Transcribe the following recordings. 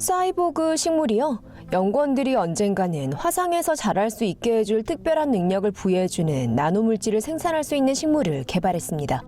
사이보그 식물이요? 연구원들이 언젠가는 화상에서 자랄 수 있게 해줄 특별한 능력을 부여해주는 나노물질을 생산할 수 있는 식물을 개발했습니다.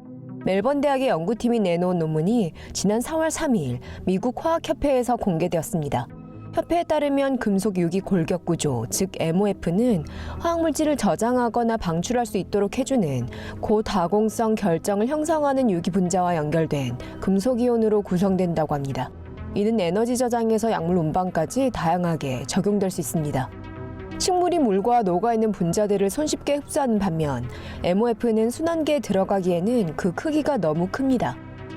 멜번 대학의 연구팀이 내놓은 논문이 지난 4월 3일 미국 화학협회에서 공개되었습니다. 협회에 따르면 금속 유기 골격 구조, 즉 MOF는 화학물질을 저장하거나 방출할 수 있도록 해주는 고다공성 결정을 형성하는 유기 분자와 연결된 금속이온으로 구성된다고 합니다. 이는 에너지 저장에서 약물 운반까지 다양하게 적용될 수 있습니다. 식물이 물과 녹아있는 분자들을 손쉽게 흡수하는 반면 MOF는 순환계에 들어가기에는 그 크기가 너무 큽니다.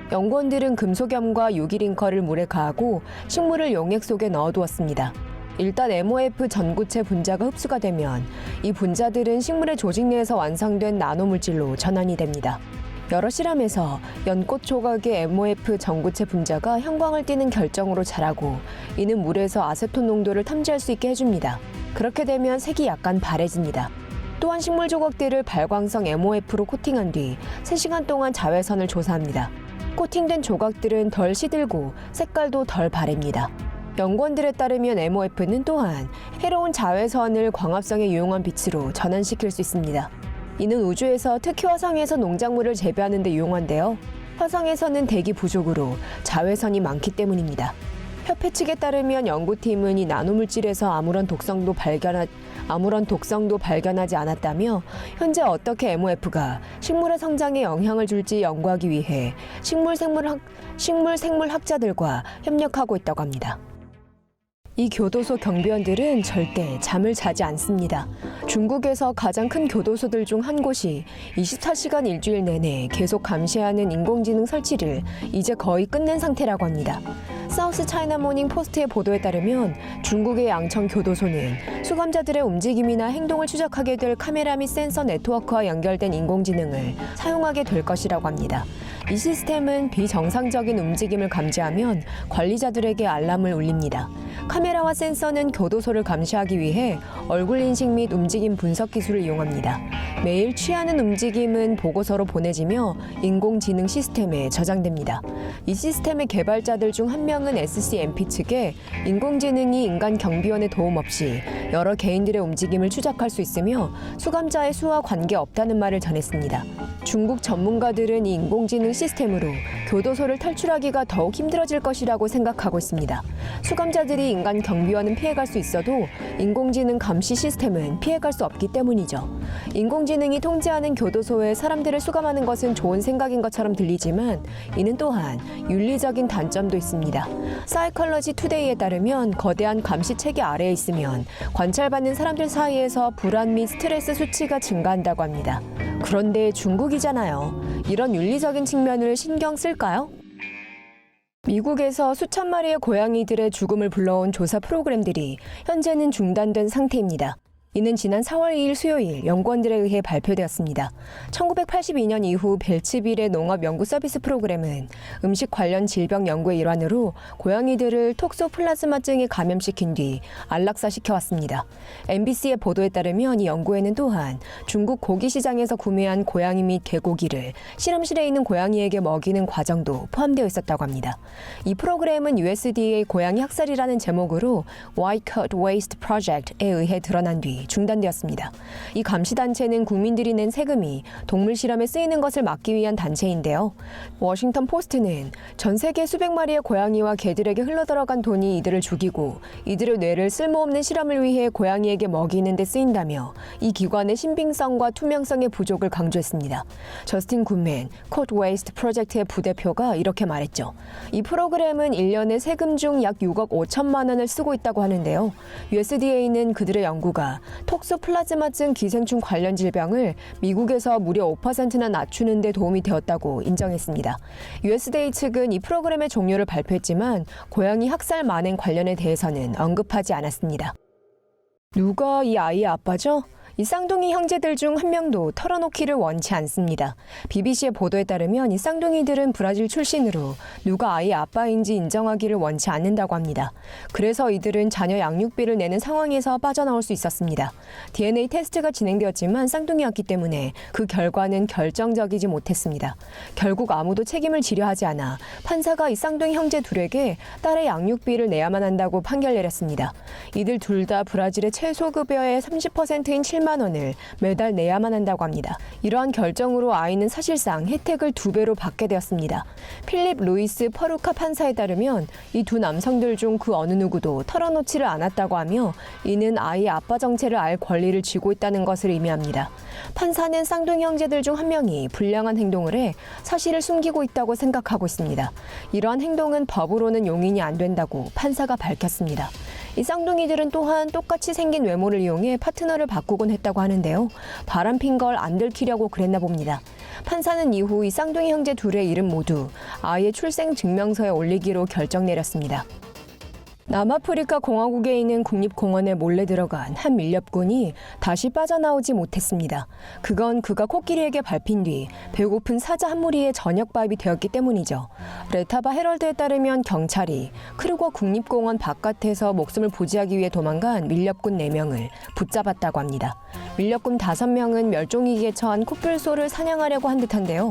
연구원들은 금속염과 유기링커를 물에 가하고 식물을 용액 속에 넣어두었습니다. 일단 MOF 전구체 분자가 흡수가 되면 이 분자들은 식물의 조직 내에서 완성된 나노물질로 전환이 됩니다. 여러 실험에서 연꽃 조각의 MOF 전구체 분자가 형광을 띠는 결정으로 자라고 이는 물에서 아세톤 농도를 탐지할 수 있게 해줍니다. 그렇게 되면 색이 약간 바래집니다. 또한 식물 조각들을 발광성 MOF로 코팅한 뒤 3시간 동안 자외선을 조사합니다. 코팅된 조각들은 덜 시들고 색깔도 덜 바랩니다. 연구원들에 따르면 MOF는 또한 해로운 자외선을 광합성에 유용한 빛으로 전환시킬 수 있습니다. 이는 우주에서 특히 화성에서 농작물을 재배하는 데 유용한데요. 화성에서는 대기 부족으로 자외선이 많기 때문입니다. 협회 측에 따르면 연구팀은 이 나노물질에서 아무런 독성도 발견하지 않았다며 현재 어떻게 MOF가 식물의 성장에 영향을 줄지 연구하기 위해 식물 생물 학자들과 협력하고 있다고 합니다. 이 교도소 경비원들은 절대 잠을 자지 않습니다. 중국에서 가장 큰 교도소들 중 한 곳이 24시간 일주일 내내 계속 감시하는 인공지능 설치를 이제 거의 끝낸 상태라고 합니다. 사우스 차이나 모닝 포스트의 보도에 따르면 중국의 양천 교도소는 수감자들의 움직임이나 행동을 추적하게 될 카메라 및 센서 네트워크와 연결된 인공지능을 사용하게 될 것이라고 합니다. 이 시스템은 비정상적인 움직임을 감지하면 관리자들에게 알람을 울립니다. 카메라와 센서는 교도소를 감시하기 위해 얼굴 인식 및 움직임 분석 기술을 이용합니다. 매일 취하는 움직임은 보고서로 보내지며 인공지능 시스템에 저장됩니다. 이 시스템의 개발자들 중 한 명은 SCMP 측에 인공지능이 인간 경비원의 도움 없이 여러 개인들의 움직임을 추적할 수 있으며 수감자의 수와 관계없다는 말을 전했습니다. 중국 전문가들은 이 인공지능 시스템으로 교도소를 탈출하기가 더욱 힘들어질 것이라고 생각하고 있습니다. 수감자들이 인간 경비원은 피해갈 수 있어도 인공지능 감시 시스템은 피해갈 수 없기 때문이죠. 인공지능이 통제하는 교도소에 사람들을 수감하는 것은 좋은 생각인 것처럼 들리지만 이는 또한 윤리적인 단점도 있습니다. 사이컬러지 투데이에 따르면 거대한 감시 체계 아래에 있으면 관찰받는 사람들 사이에서 불안 및 스트레스 수치가 증가한다고 합니다. 그런데 중국이잖아요. 이런 윤리적인 측면을 신경 쓸까요? 미국에서 수천 마리의 고양이들의 죽음을 불러온 조사 프로그램들이 현재는 중단된 상태입니다. 이는 지난 4월 2일 수요일 연구원들에 의해 발표되었습니다. 1982년 이후 벨츠빌의 농업 연구 서비스 프로그램은 음식 관련 질병 연구의 일환으로 고양이들을 톡소플라즈마증에 감염시킨 뒤 안락사시켜왔습니다. MBC의 보도에 따르면 이 연구에는 또한 중국 고기 시장에서 구매한 고양이 및 개고기를 실험실에 있는 고양이에게 먹이는 과정도 포함되어 있었다고 합니다. 이 프로그램은 USDA 고양이 학살이라는 제목으로 White Coat Waste Project에 의해 드러난 뒤 중단되었습니다. 이 감시단체는 국민들이 낸 세금이 동물 실험에 쓰이는 것을 막기 위한 단체인데요. 워싱턴 포스트는 전 세계 수백 마리의 고양이와 개들에게 흘러들어간 돈이 이들을 죽이고 이들의 뇌를 쓸모없는 실험을 위해 고양이에게 먹이는 데 쓰인다며 이 기관의 신빙성과 투명성의 부족을 강조했습니다. 저스틴 굿맨, 코트 웨이스트 프로젝트의 부대표가 이렇게 말했죠. 이 프로그램은 1년에 세금 중 약 6억 5천만 원을 쓰고 있다고 하는데요. USDA는 그들의 연구가 톡소플라즈마증 기생충 관련 질병을 미국에서 무려 5%나 낮추는 데 도움이 되었다고 인정했습니다. USDA 측은 이 프로그램의 종료를 발표했지만 고양이 학살 만행 관련에 대해서는 언급하지 않았습니다. 누가 이 아이의 아빠죠? 이 쌍둥이 형제들 중 한 명도 털어놓기를 원치 않습니다. BBC의 보도에 따르면 이 쌍둥이들은 브라질 출신으로 누가 아이의 아빠인지 인정하기를 원치 않는다고 합니다. 그래서 이들은 자녀 양육비를 내는 상황에서 빠져나올 수 있었습니다. DNA 테스트가 진행되었지만 쌍둥이였기 때문에 그 결과는 결정적이지 못했습니다. 결국 아무도 책임을 지려 하지 않아 판사가 이 쌍둥이 형제 둘에게 딸의 양육비를 내야만 한다고 판결 내렸습니다. 이들 둘 다 브라질의 최소급여의 30%인 7만 원을 매달 내야만 한다고 합니다. 이러한 결정으로 아이는 사실상 혜택을 2배로 받게 되었습니다. 필립 루이스 퍼루카 판사에 따르면 이 두 남성들 중 그 어느 누구도 털어놓지를 않았다고 하며 이는 아이의 아빠 정체를 알 권리를 쥐고 있다는 것을 의미합니다. 판사는 쌍둥이 형제들 중 한 명이 불량한 행동을 해 사실을 숨기고 있다고 생각하고 있습니다. 이러한 행동은 법으로는 용인이 안 된다고 판사가 밝혔습니다. 이 쌍둥이들은 또한 똑같이 생긴 외모를 이용해 파트너를 바꾸곤 했다고 하는데요. 바람핀 걸 안 들키려고 그랬나 봅니다. 판사는 이후 이 쌍둥이 형제 둘의 이름 모두 아이의 출생 증명서에 올리기로 결정 내렸습니다. 남아프리카 공화국에 있는 국립공원에 몰래 들어간 한 밀렵꾼이 다시 빠져나오지 못했습니다. 그건 그가 코끼리에게 밟힌 뒤 배고픈 사자 한 무리의 저녁밥이 되었기 때문이죠. 레타바 헤럴드에 따르면 경찰이 크루거 국립공원 바깥에서 목숨을 부지하기 위해 도망간 밀렵꾼 4명을 붙잡았다고 합니다. 밀렵꾼 5명은 멸종위기에 처한 코뿔소를 사냥하려고 한 듯한데요.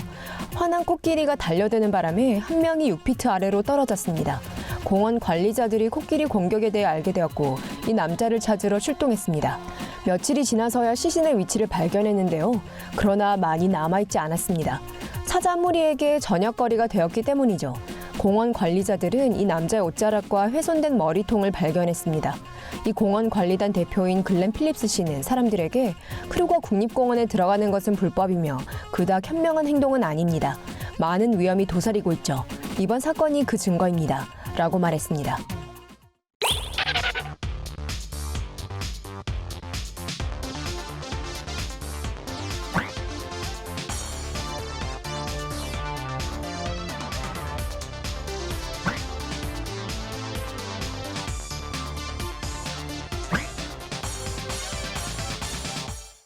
화난 코끼리가 달려드는 바람에 한 명이 6피트 아래로 떨어졌습니다. 공원 관리자들이 코끼리 공격에 대해 알게 되었고 이 남자를 찾으러 출동했습니다. 며칠이 지나서야 시신의 위치를 발견했는데요. 그러나 많이 남아있지 않았습니다. 사자 한 무리에게 저녁거리가 되었기 때문이죠. 공원 관리자들은 이 남자의 옷자락과 훼손된 머리통을 발견했습니다. 이 공원 관리단 대표인 글렌 필립스 씨는 사람들에게 크루거 국립공원에 들어가는 것은 불법이며 그닥 현명한 행동은 아닙니다. 많은 위험이 도사리고 있죠. 이번 사건이 그 증거입니다. 라고 말했습니다.